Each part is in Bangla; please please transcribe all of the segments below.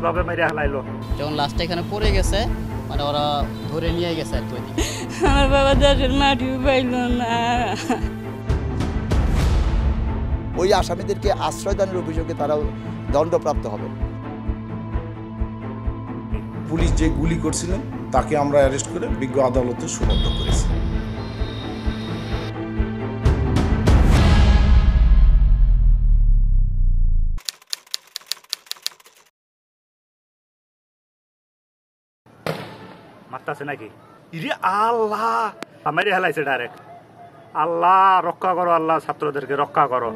কিভাবে মেরে হালাইলো? যখন লাস্টটা এখানে পড়ে গেছে মানে ওরা ধরে নিয়ে গেছে আর কি। আমার বাবা দেশের মাটিও পাইল না। ওই আসামিদেরকে আশ্রয়দানের অভিযোগে তারাও দণ্ডপ্রাপ্ত হবে। পুলিশ যে গুলি করছিলেন তাকে আমরা অ্যারেস্ট করে বিজ্ঞ আদালতে সোপর্দ করেছি। মারতাছে নাকি? ইরে আল্লাহ, মেরে হেলাইছে ডাইরেক্ট। আল্লাহ রক্ষা করো, আল্লাহ ছাত্রদেরকে রক্ষা করো।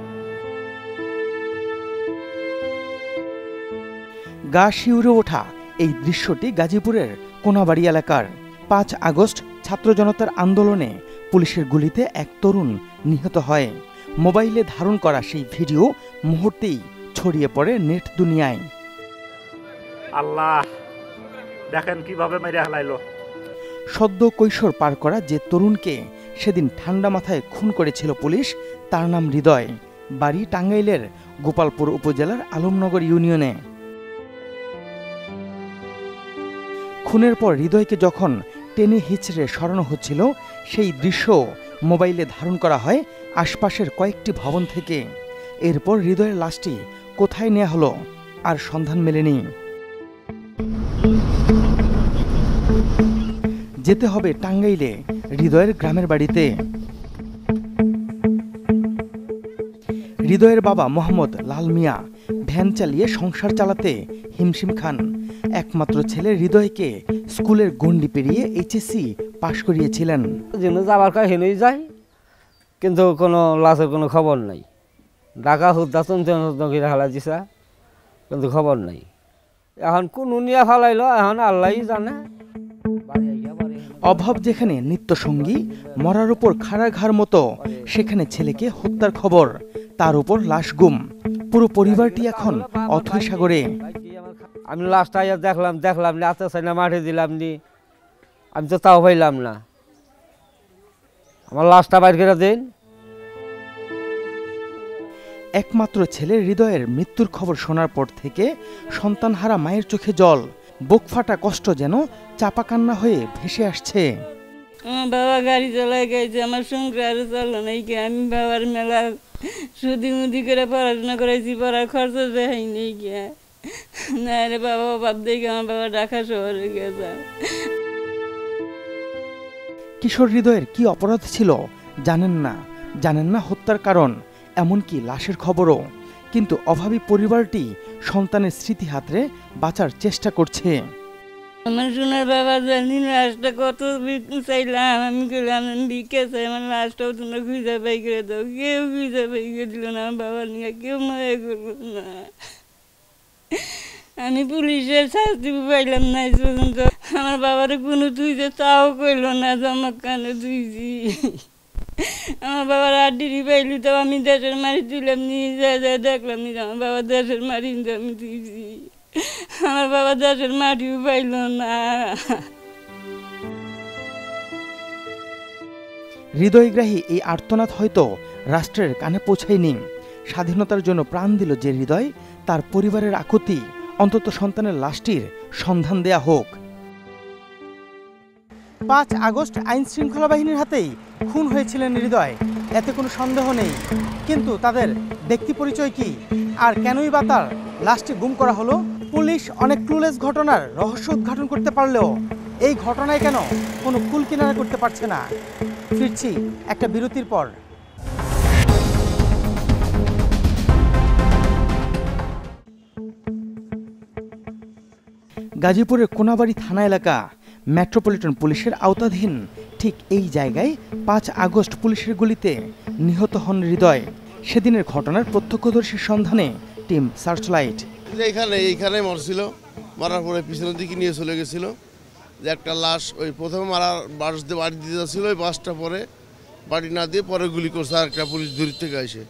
গা শিউরে ওঠা এই দৃশ্যটি গাজীপুরের কোনাবাড়ি এলাকার। ৫ আগস্ট ছাত্র জনতার আন্দোলনে পুলিশের গুলিতে এক তরুণ নিহত হয়। মোবাইলে ধারণ করা সেই ভিডিও মুহূর্তেই ছড়িয়ে পড়ে নেট দুনিয়ায়। আল্লাহ, দেখেন কিভাবে মেরে হেলাইলো। সদ্য কৈশোর পার করা যে তরুণকে সেদিন ঠান্ডা মাথায় খুন করেছিল পুলিশ, তার নাম হৃদয়। বাড়ি টাঙ্গাইলের গোপালপুর উপজেলার আলমনগর ইউনিয়নে। খুনের পর হৃদয়কে যখন টেনে হিচড়ে সরানো হচ্ছিল, সেই দৃশ্য মোবাইলে ধারণ করা হয় আশপাশের কয়েকটি ভবন থেকে। এরপর হৃদয়ের লাশটি কোথায় নেওয়া হলো আর সন্ধান মেলেনি। যেতে হবে টাঙ্গাইলে হৃদয়ের গ্রামের বাড়িতে। হৃদয়ের বাবা মোহাম্মদ লাল মিয়া ভ্যান চালিয়ে সংসার চালাতে হিমশিম খান। একমাত্র ছেলে হৃদয়কে স্কুলের গণ্ডি পেরিয়ে এইচএসসি পাশ করিয়েছিলেন। যাবার কাজ হেনেই যায়, কিন্তু কোনো লাশের কোনো খবর নাই। ঢাকা হুদ্দা চন্দ্র হালা দিছা, কিন্তু খবর নাই। এখন কোন নিয়ে ফালাইলো এখন আল্লাহ জানে। অভাব যেখানে নিত্যসঙ্গী, মরার উপর খাড়া ঘাড় মতো সেখানে ছেলেকে হত্যার খবর, তার উপর লাশ গুম। পুরো পরিবারটি এখন অথৈ সাগরে। আমি লাশটা দেখলাম নি, আতে চাই না মাঠে দিলাম নি, আমি তো তাও পাইলাম না। আমার লাশটা বাইর করে দিন। একমাত্র ছেলে হৃদয়ের মৃত্যুর খবর শোনার পর থেকে সন্তানহারা মায়ের চোখে জল, বুক ফাটা কষ্ট যেন চাপা কান্না হয়ে ভেসে আসছে। আমার বাবা গাড়ি চালায় গেছে, আমার সংসার আরো চলো নাই। আমি বাবার মেলা সুদি মুদি করে পড়াশোনা করেছি, পড়ার খরচ দেখাই নেই গিয়া। না রে বাবা, বাপ দেখে আমার বাবা ঢাকা শহরে গেছে। কিশোর হৃদয়ের কি অপরাধ ছিল জানেন না হত্যার কারণ, এমনকি লাশের খবরও। কিন্তু অভাবী পরিবারটি সন্তানের স্মৃতি হাতড়ে বাঁচার চেষ্টা করছে। আমার সোনার বাবা জানি লাশটা কত চাইলাম, আমি গেলাম ভিক্ষা চাই, আমার লাশটাও তোমরা খুঁজে পাই করে দাও। কেউ খুঁজে পাই করে দিল না, আমার বাবার নিয়ে কেউ মায়া করলো না। আমি পুলিশের শাস্তি পাইলাম না আজ পর্যন্ত। আমার বাবার কোনো তুইছে তাও কইল না, জমা কানে তুইছি। আমার বাবার আড্ডি পাইলি তো আমি দেশের মারি তুইলাম, নিয়ে যা দেখলাম নি আমার বাবা দেশের মারি আমি তুইছি। আমার বাবা দেশের মাটিও পাইল না। হৃদয়গ্রাহী এই আর্তনাদ হয়তো রাষ্ট্রের কানে পৌঁছায়নি। স্বাধীনতার জন্য প্রাণ দিল যে হৃদয়, তার পরিবারের আকুতি অন্তত সন্তানের লাশটির সন্ধান দেয়া হোক। ৫ আগস্ট আইন শৃঙ্খলা বাহিনীর হাতেই খুন হয়েছিলেন হৃদয়, এতে কোনো সন্দেহ নেই। কিন্তু তাদের ব্যক্তি পরিচয় কি, আর কেনই বা তার লাশটি গুম করা হলো? পুলিশ অনেক ক্লুলেস ঘটনার রহস্য উদ্ঘাটন করতে পারলেও এই ঘটনায় কেন কোনো কুল কিনারা করতে পারছে না? ফিরছি একটা বিরতির পর। গাজীপুরের কোনাবাড়ি থানা এলাকা মেট্রোপলিটন পুলিশের আওতাধীন ঠিক এই জায়গায় ৫ আগস্ট পুলিশের গুলিতে নিহত হন হৃদয়। সেদিনের ঘটনার প্রত্যক্ষদর্শীর সন্ধানে টিম সার্চলাইট। এইখানে মরছিল, মারার পরে পিছনের দিকে নিয়ে চলে গেছিল। যে একটা লাশ ওই প্রথমে মারার বাস দিয়ে বাড়ি দিয়ে যাচ্ছিল, ওই বাসটা পরে বাড়ি না দিয়ে পরে গুলি করছে আর একটা পুলিশ দূর থেকে এসে।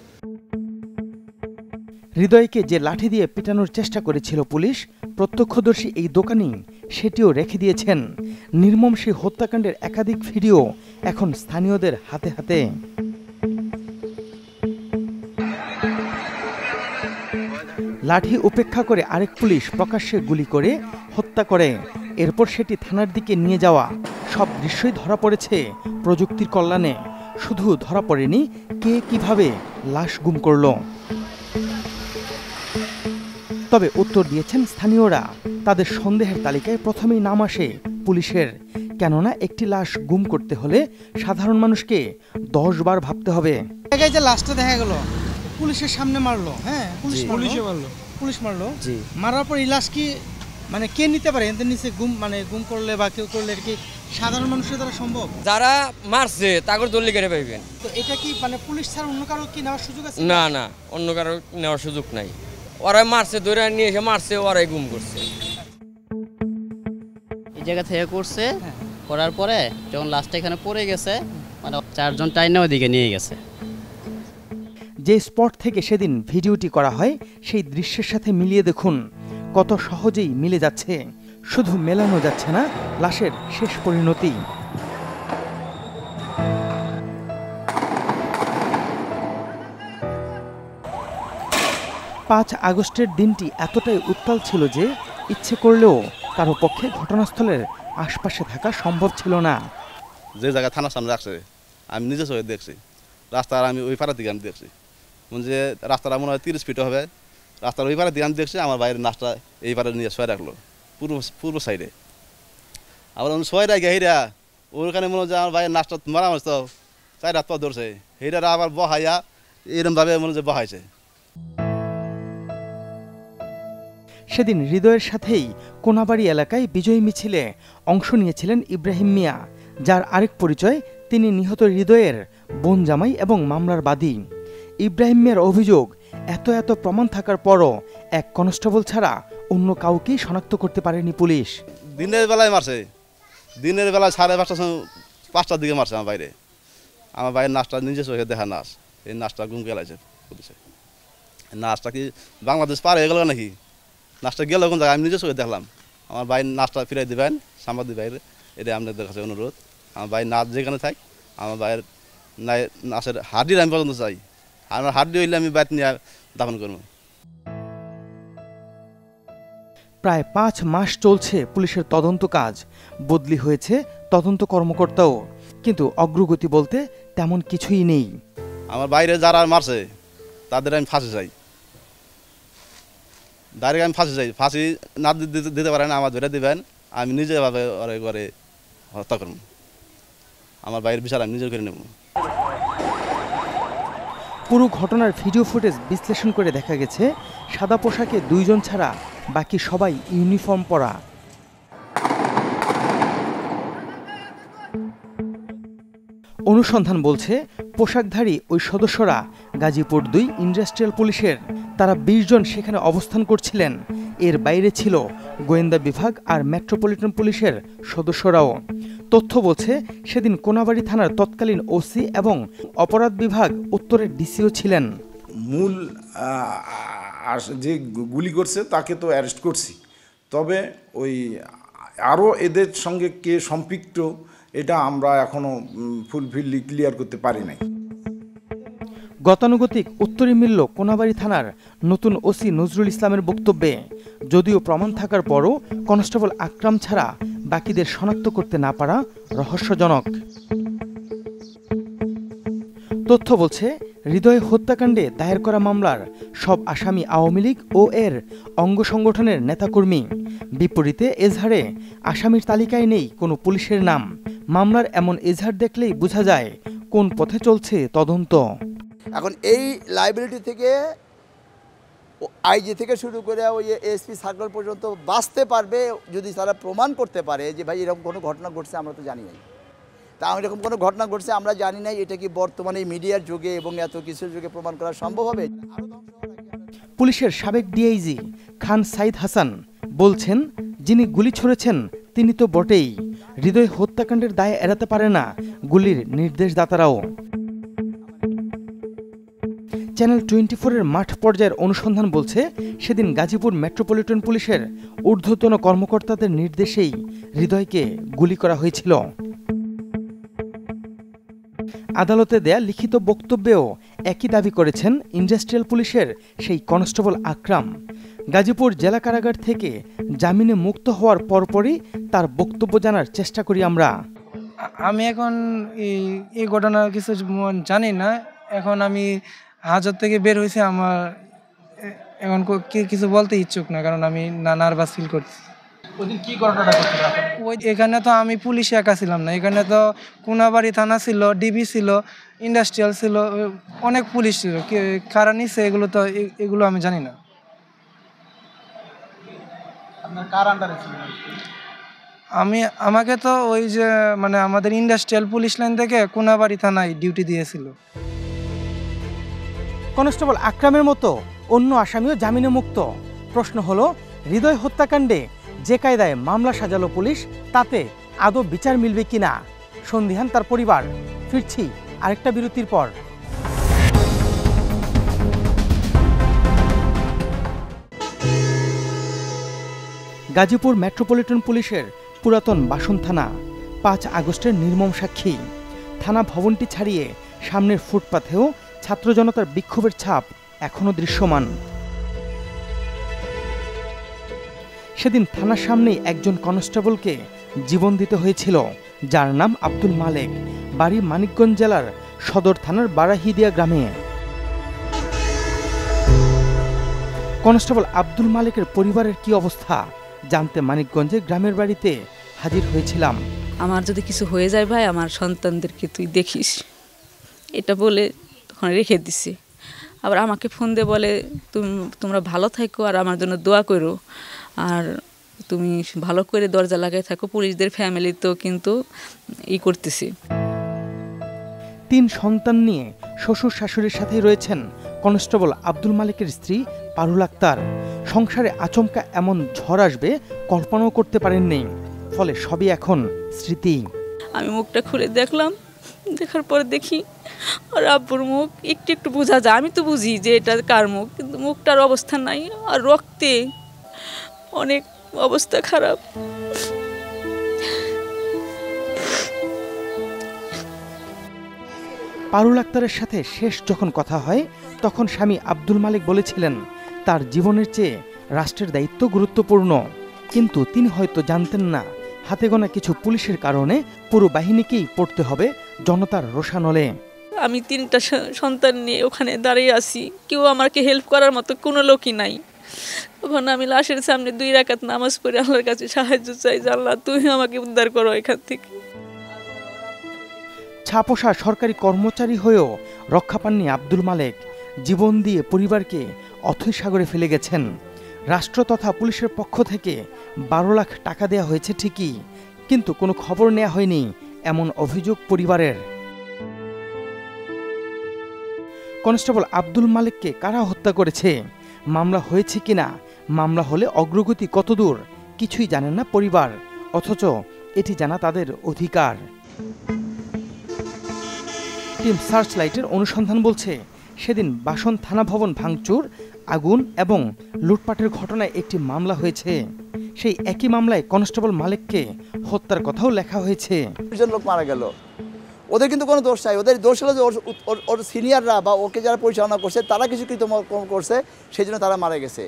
হৃদয়কে যে লাঠি দিয়ে পিটানোর চেষ্টা করেছিল পুলিশ, প্রত্যক্ষদর্শী এই দোকানি সেটিও রেখে দিয়েছেন। নির্মম সেই হত্যাকাণ্ডের একাধিক ভিডিও এখন স্থানীয়দের হাতে হাতে। লাঠি উপেক্ষা করে আরেক পুলিশ প্রকাশ্যে গুলি করে হত্যা করে। এরপর সেটি থানার দিকে নিয়ে যাওয়া। সব দৃশ্যই ধরা পড়েছে প্রযুক্তির কল্যাণে। শুধু ধরা পড়েনি কে কিভাবে লাশ গুম করল। তবে উত্তর দিয়েছেন স্থানীয়রা। তাদের সন্দেহের তালিকায় প্রথমেই নাম আসে পুলিশের। কেননা একটি লাশ গুম করতে হলে সাধারণ মানুষকে 10 বার ভাবতে হবে। জায়গায় যে লাশটা দেখা গেল পুলিশের সামনে মারলো, হ্যাঁ পুলিশ মারলো, মারার পর এই লাশ কি মানে কে নিতে পারে? এদের নিচে গুম করলে বা কেউ করলে কি সাধারণ মানুষের দ্বারা সম্ভব? যারা মারছে তাকে দলি করে পাইবেন। তো এটা কি মানে পুলিশ ছাড়া অন্য কারো কি নেওয়ার সুযোগ আছে? না না, অন্য কারো নেওয়ার সুযোগ নাই। ওরাই মারছে, ধরে নিয়ে এসে মারছে, ওরাই গুম করছে। এই জায়গা থেকে করছে, করার পরে যখন লাস্টটা এখানে পড়ে গেছে, মানে 4 জন টাইনা ওইদিকে নিয়ে গেছে। যে স্পট থেকে সেদিন ভিডিওটি করা হয় সেই দৃশ্যের সাথে মিলিয়ে দেখুন কত সহজেই মিলে যাচ্ছে। শুধু মেলানো যাচ্ছে না লাশের শেষ পরিণতি। 5 আগস্টের দিনটি এতটাই উত্তাল ছিল যে ইচ্ছে করলেও কারো পক্ষে ঘটনাস্থলের আশপাশে থাকা সম্ভব ছিল না। যে জায়গায় থানার সামনে রাখছে আমি নিজে চোখে দেখছি। রাস্তার আমি ওই পাড়ার দিকে আমি দেখছি, যে রাস্তাটা মনে হয় 30 ফিট হবে। রাস্তার ওই পাড়ার দিকে আমি দেখছি আমার বাইরের নাচটা এই পাড়ে নিয়ে শোয়া রাখলো পূর্ব সাইডে। আবার শোয়া রাখে হেরা ওইখানে মনে হয় যে আমার বাইরের নাচটা মারা মারছ তো 4 রাত পর ধরছে, হেরা আবার বহাইয়া এরমভাবে মনে যে বহাইছে। সেদিন হৃদয়ের সাথেই কোনাবাড়ি এলাকায় বিজয় মিছিলে অংশ নিয়েছিলেন ইব্রাহিম মিয়া, যার আরেক পরিচয় তিনি নিহত হৃদয়ের বোন জামাই এবং মামলার বাদী। ইব্রাহিম মিয়ার অভিযোগ, এত প্রমাণ থাকার পরও এক কনস্টেবল ছাড়া অন্য কাউকেই শনাক্ত করতে পারেনি পুলিশ। দিনের বেলায় মারছে, দিনের বেলায় 5:30-5টার দিকে মারছে আমার বাইরে। আমার বাইরের নাচটা নিজে চোখে দেখা নাচ, এই নাচটা গুম গেলাইছে পুলিশে। নাচটা কি বাংলাদেশ পার হয়ে গেল নাকি? নাচটা গেল কোন জায়গায় আমি নিজে চোখে দেখলাম। আমার বাইর নাচটা ফিরাই দিবেন সাংবাদিক বাইরে, এটা আপনাদের কাছে অনুরোধ। আমার বাইর নাচ যেখানে থাক, আমার বাইরের নাচের হাড্ডির আমি পর্যন্ত চাই। আমার হাড্ডি হইলে আমি বাইর নিয়ে দাফন করব। প্রায় 5 মাস চলছে পুলিশের তদন্ত কাজ। বদলি হয়েছে তদন্ত কর্মকর্তাও, কিন্তু অগ্রগতি বলতে তেমন কিছুই নেই। আমার বাইরে যারা মারছে তাদের আমি ফাঁসি চাই, ডাইরেক্ট আমি ফাঁসি চাই। ফাঁসি না দিতে পারেন আমার ধরে দিবেন, আমি নিজে ভাবে ঘরে হত্যা করব। আমার বাইরের বিচার আমি নিজে করে নেব। পুরো ঘটনার ভিডিও ফুটেজ বিশ্লেষণ করে দেখা গেছে সাদা পোশাকে 2 জন ছাড়া বাকি সবাই ইউনিফর্ম পরা। অনুসন্ধান বলছে পোশাকধারী ওই সদস্যরা গাজীপুর 2 ইন্ডাস্ট্রিয়াল পুলিশের। তারা 20 জন সেখানে অবস্থান করছিলেন। এর বাইরে ছিল গোয়েন্দা বিভাগ আর মেট্রোপলিটন পুলিশের সদস্যরাও। তথ্য বলছে সেদিন কোনাবাড়ি থানার তৎকালীন ওসি এবং অপরাধ বিভাগ উত্তরের ডিসিও ছিলেন। মূল যে গুলি করছে তাকে তো অ্যারেস্ট করছি, তবে ওই আরও এদের সঙ্গে কে সম্পৃক্ত এটা আমরা এখনো ফুলফিলি ক্লিয়ার করতে পারি নাই। গতানুগতিক উত্তরে মিলল কোনাবাড়ি থানার নতুন ওসি নজরুল ইসলামের বক্তব্যে। যদিও প্রমাণ থাকার পরও কনস্টেবল আকরাম ছাড়া বাকিদের শনাক্ত করতে না পারা রহস্যজনক। তথ্য বলছে হৃদয় হত্যাকাণ্ডে দায়ের করা মামলার সব আসামি আওয়ামী লীগ ও এর অঙ্গ সংগঠনের নেতাকর্মী। বিপরীতে এজাহারে আসামির তালিকায় নেই কোনো পুলিশের নাম। মামলার এমন এজাহার দেখলেই বোঝা যায় কোন পথে চলছে তদন্ত। এখন এই লাইব্রেরি থেকে আইজি থেকে শুরু করে ওই এসপি সার্কেল পর্যন্ত বাঁচতে পারবে যদি তারা প্রমাণ করতে পারে যে ভাই এরকম কোনো ঘটনা ঘটছে, আমরা তো জানি নাই। তা এরকম কোনো ঘটনা ঘটছে আমরা জানি নাই, এটা কি বর্তমানে মিডিয়ার যুগে এবং এত কিছুর যুগে প্রমাণ করা সম্ভব হবে? পুলিশের সাবেক ডিআইজি খান সাইদ হাসান বলছেন, যিনি গুলি ছুড়েছেন তিনি তো বটেই, হৃদয় হত্যাকাণ্ডের দায় এড়াতে পারে না গুলির নির্দেশদাতারাও। চ্যানেল 24-এর মাঠ পর্যায়ের অনুসন্ধান বলছে সেদিন গাজীপুর মেট্রোপলিটন পুলিশের ঊর্ধ্বতন কর্মকর্তাদের নির্দেশেই হৃদয়কে গুলি করা হয়েছিল। আদালতে দেয়া লিখিত বক্তব্যেও একই দাবি করেছেন ইন্ডাস্ট্রিয়াল পুলিশের সেই কনস্টেবল আকরাম। গাজীপুর জেলা কারাগার থেকে জামিনে মুক্ত হওয়ার পরপরই তার বক্তব্য জানার চেষ্টা করি আমরা। আমি এখন এই ঘটনা কিছু জানি না। এখন আমি হাজত থেকে বের হয়েছি, আমার এখন কিছু বলতে ইচ্ছুক না, কারণ আমি নার্ভাস ফিল করছি। এখানে তো আমি পুলিশে একা ছিলাম না, এখানে তো কোনাবাড়ি থানা ছিল, ডিবি ছিল, ইন্ডাস্ট্রিয়াল ছিল, অনেক পুলিশ ছিল। কারা নিচ্ছে এগুলো তো এগুলো আমি জানি না। আমাকে তো ওই যে মানে আমাদের ইন্ডাস্ট্রিয়াল পুলিশ লাইন থেকে কোনাবাড়ি থানায় ডিউটি দিয়েছিল। কনস্টেবল আকরামের মতো অন্য আসামিও জামিনে মুক্ত। প্রশ্ন হলো, হৃদয় হত্যাকাণ্ডে যে কায়দায় মামলা সাজালো পুলিশ, তাতে আদৌ বিচার মিলবে কিনা? সন্দিহান তার পরিবার। ফিরছি আরেকটা বিরতির পর। গাজীপুর মেট্রোপলিটন পুলিশের পুরাতন বাসন থানা 5 আগস্টের নির্মম সাক্ষী। থানা ভবনটি ছাড়িয়ে সামনের ফুটপাথেও ছাত্র জনতার বিক্ষোভের ছাপ এখনো দৃশ্যমান। সেদিন থানার সামনেই একজন কনস্টেবলকে জীবন দিতে হয়েছিল, যার নাম আব্দুল মালেক, বাড়ি মানিকগঞ্জ জেলার সদর থানার বারাহিদিয়া গ্রামে। কনস্টেবল আব্দুল মালেকের পরিবারের কি অবস্থা জানতে মানিকগঞ্জের গ্রামের বাড়িতে হাজির হয়েছিলাম। আমার যদি কিছু হয়ে যায় ভাই, আমার সন্তানদেরকে তুই দেখিস, এটা বলে তখন রেখে দিছি। আবার আমাকে ফোন দিয়ে বলে তোমরা ভালো থাকো আর আমার জন্য দোয়া করো, আর তুমি ভালো করে দরজা লাগাই থাকো, পুলিশদের ফ্যামিলি তো কিন্তু করতেছি। 3 সন্তান নিয়ে শ্বশুর শাশুড়ির সাথেই রয়েছেন কনস্টেবল আব্দুল মালেকের স্ত্রী পারুল আক্তার। সংসারে আচমকা এমন ঝড় আসবে কল্পনাও করতে পারেননি, ফলে সবই এখন স্মৃতি। আমি মুখটা খুলে দেখলাম, দেখার পর দেখি আর আব্বুর মুখ একটু একটু বোঝা যায়। আমি তো বুঝি যে এটা কার মুখ, কিন্তু মুখটার অবস্থা নাই, আর রক্তে অনেক অবস্থা খারাপ। পারুল আক্তারের সাথে শেষ যখন কথা হয়, তখন স্বামী আব্দুল মালেক বলেছিলেন তার জীবনের চেয়ে রাষ্ট্রের দায়িত্ব গুরুত্বপূর্ণ। কিন্তু তিনি হয়তো জানতেন না, হাতে গোনা কিছু পুলিশের কারণে পুরো বাহিনীকেই পড়তে হবে জনতার রোষানলে। আমি 3টা সন্তান নিয়ে ওখানে দাঁড়িয়ে আছি, কেউ আমাকে হেল্প করার মতো কোনো লোকই নাই। তখন আমি লাশের সামনে 2 রাকাত নামাজ পড়ে আল্লাহর কাছে সাহায্য চাই, যে আল্লাহ তুমি আমাকে উদ্ধার করো এখান থেকে। ছাপোষা সরকারি কর্মচারী হয়েও রক্ষা পাননি আব্দুল মালেক। জীবন দিয়ে পরিবারকে অথৈ সাগরে ফেলে গেছেন। রাষ্ট্র তথা পুলিশের পক্ষ থেকে 12 লাখ টাকা দেয়া হয়েছে ঠিকই, কিন্তু কোনো খবর নেওয়া হয়নি এমন অভিযোগ পরিবারের। কনস্টেবল আব্দুল মালেককে কারা হত্যা করেছে, মামলা হয়েছে কিনা, মামলা হলে অগ্রগতি কতদূর, কিছুই জানেন না পরিবার, অথচ এটি জানা তাদের অধিকার। টিম সার্চলাইটের অনুসন্ধান বলছে, সেদিন বাসন থানা ভবন ভাঙচুর, আগুন এবং লুটপাটের ঘটনায় একটি মামলা হয়েছে। সেই একই মামলায় কনস্টেবল মালেককে হত্যার কথাও লেখা হয়েছে। 2 লোক মারা গেল, ওদের কিন্তু কোনো দোষ নাই। ওদের দোষ হলো যে ওর সিনিয়ররা বা ওকে যারা পরিচালনা করছে তারা কিছু কৃতকর্ম করছে, সেই জন্য তারা মারা গেছে।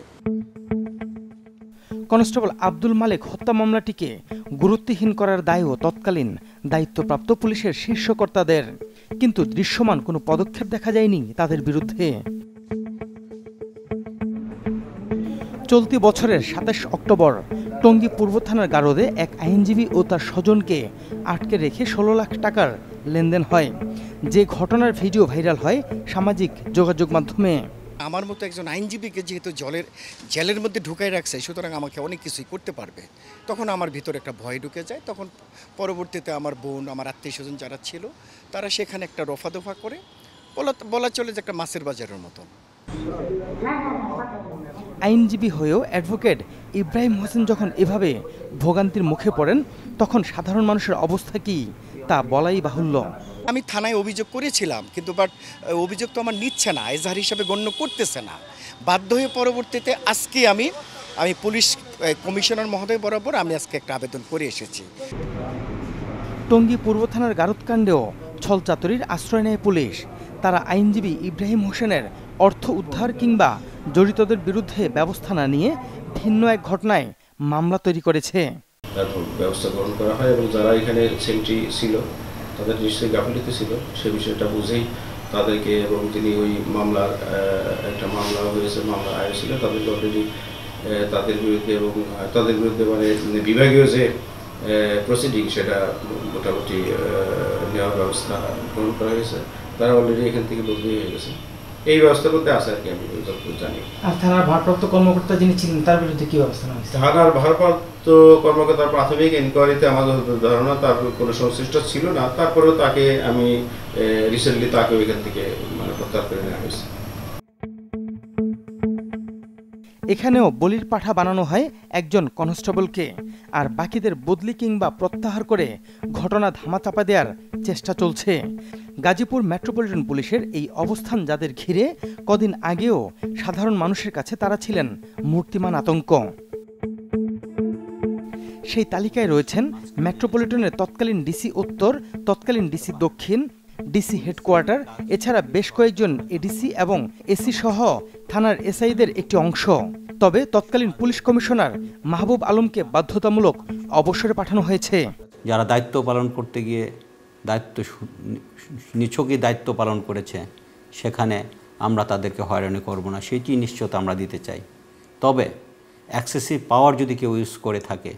কনস্টেবল আব্দুল মালেক হত্যা মামলাটিকে গুরুত্বহীন করার দায়ও তৎকালীন দায়িত্বপ্রাপ্ত পুলিশের শীর্ষ কর্তাদের, কিন্তু দৃশ্যমান কোনো পদক্ষেপ দেখা যায়নি তাদের বিরুদ্ধে। চলতি বছরের 27 অক্টোবর টঙ্গী পূর্ব থানার গারদে এক আইনজীবী ও তার স্বজনকে আটকে রেখে 16 লাখ টাকার লেনদেন হয়, যে ঘটনার ভিডিও ভাইরাল হয় সামাজিক যোগাযোগ মাধ্যমে। আমার মতো একজন আইনজীবীকে যেহেতু জেলের মধ্যে ঢুকাই রাখছে, সুতরাং আমাকে অনেক কিছুই করতে পারবে। তখন আমার ভিতরে একটা ভয় ঢুকে যায়। তখন পরবর্তীতে আমার বোন, আমার আত্মীয় স্বজন যারা ছিল, তারা সেখানে একটা রফাদফা করে বলা চলে যে একটা মাছের বাজারের মতন। আইনজীবী হয়েও অ্যাডভোকেট ইব্রাহিম হোসেন যখন এভাবে ভোগান্তির মুখে পড়েন, তখন সাধারণ মানুষের অবস্থা কি তা বলাই বাহুল্য। আমি থানায় অভিযোগ করেছিলাম, কিন্তু অভিযোগ তো আমার নিচ্ছে না, এজাহার হিসাবে গণ্য করতেছে না। বাধ্য হয়ে পরবর্তীতে আজকে আমি পুলিশ কমিশনার মহোদয় বরাবর আমি আজকে একটা আবেদন করে এসেছি। টঙ্গী পূর্ব থানার গারদকাণ্ডেও ছলচাতুরির আশ্রয় নেয় পুলিশ। তারা আইনজীবী ইব্রাহিম হোসেনের অর্থ উদ্ধার কিংবা জড়িতদের বিরুদ্ধে ব্যবস্থা না নিয়ে ভিন্ন এক ঘটনায় মামলা তৈরি করেছে। তারপর ব্যবস্থা গ্রহণ করা হয় এবং যারা এখানে সেন্ট্রি ছিল তাদের নিশ্চয়ই গাফিলতি ছিল, সে বিষয়টা বুঝেই তাদেরকে, এবং তিনি ওই মামলার একটা মামলা হয়েছে, মামলা আয় ছিল, তাদেরকে অলরেডি তাদের বিরুদ্ধে এবং তাদের বিরুদ্ধে মানে বিভাগীয় যে প্রসিডিং সেটা মোটামুটি নেওয়ার ব্যবস্থা গ্রহণ করা হয়েছে। তারা অলরেডি এখান থেকে বদলি হয়ে গেছে, এই ব্যবস্থা করতে আছে আর কি, আমি যতটুকু জানি। আর থানার ভারপ্রাপ্ত কর্মকর্তা যিনি ছিলেন তার বিরুদ্ধে কি ব্যবস্থা নেওয়া হয়েছে? থানার ভারপ্রাপ্ত কর্মকর্তার প্রাথমিক ইনকোয়ারিতে আমাদের ধারণা তার কোনো সংশ্লিষ্ট ছিল না, তারপরেও তাকে আমি রিসেন্টলি তাকে ওইখান থেকে মানে প্রত্যাহার করে নেওয়া হয়েছে। এখানেও বলির পাঠা বানানো হয় একজন কনস্টেবলকে, আর বাকিদের বদলি কিংবা প্রত্যাহার করে ঘটনা ধামাচাপা দেওয়ার চেষ্টা চলছে। গাজীপুর মেট্রোপলিটন পুলিশের এই অবস্থান যাদের ঘিরে কদিন আগেও সাধারণ মানুষের কাছে তারা ছিলেন মূর্তিমান আতঙ্ক। সেই তালিকায় রয়েছেন মেট্রোপলিটনের তৎকালীন ডিসি উত্তর, তৎকালীন ডিসি দক্ষিণ, ডিসি হেডকোয়ার্টার, এছাড়া বেশ কয়েকজন এডিসি এবং এসি সহ থানার এসআইদের একটি অংশ। তবে তৎকালীন পুলিশ কমিশনার মাহবুব আলমকে বাধ্যতামূলক অবসরে পাঠানো হয়েছে। যারা দায়িত্ব পালন করতে গিয়ে নিছকই দায়িত্ব পালন করেছে, সেখানে আমরা তাদেরকে হয়রানি করব না, সেটি নিশ্চয়তা আমরা দিতে চাই। তবে এক্সেসিভ পাওয়ার যদি কেউ ইউজ করে থাকে,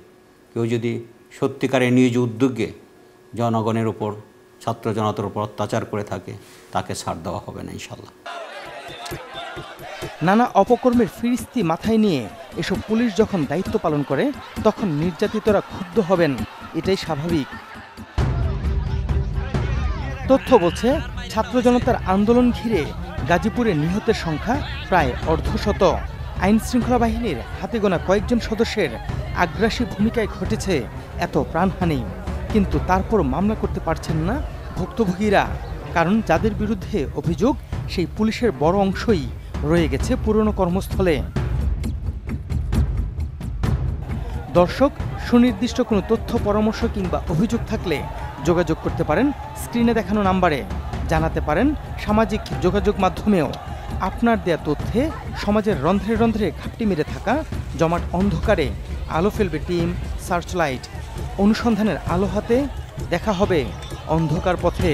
কেউ যদি সত্যিকারের নিজ উদ্যোগে জনগণের উপর, ছাত্র জনতার উপর অত্যাচার করে থাকে, তাকে ছাড় দেওয়া হবে না ইনশাল্লাহ। নানা অপকর্মের ফিরিস্তি মাথায় নিয়ে এসব পুলিশ যখন দায়িত্ব পালন করে তখন নির্যাতিতরা ক্ষুব্ধ হবেন, এটাই স্বাভাবিক। তথ্য বলছে ছাত্র জনতার আন্দোলন ঘিরে গাজীপুরে নিহতের সংখ্যা প্রায় অর্ধশত। আইন শৃঙ্খলা বাহিনীর হাতে গোনা কয়েকজন সদস্যের আগ্রাসী ভূমিকায় ঘটেছে এত প্রাণহানি, কিন্তু তারপর মামলা করতে পারছেন না ভুক্তভোগীরা, কারণ যাদের বিরুদ্ধে অভিযোগ সেই পুলিশের বড় অংশই রয়ে গেছে পুরনো কর্মস্থলে। দর্শক, সুনির্দিষ্ট কোনো তথ্য, পরামর্শ কিংবা অভিযোগ থাকলে যোগাযোগ করতে পারেন স্ক্রিনে দেখানো নাম্বারে, জানাতে পারেন সামাজিক যোগাযোগ মাধ্যমেও। আপনার দেয়া তথ্যে সমাজের রন্ধ্রে রন্ধ্রে ঘাপটি মেরে থাকা জমাট অন্ধকারে আলো ফেলবে টিম সার্চলাইট। অনুসন্ধানের আলো হাতে দেখা হবে অন্ধকার পথে।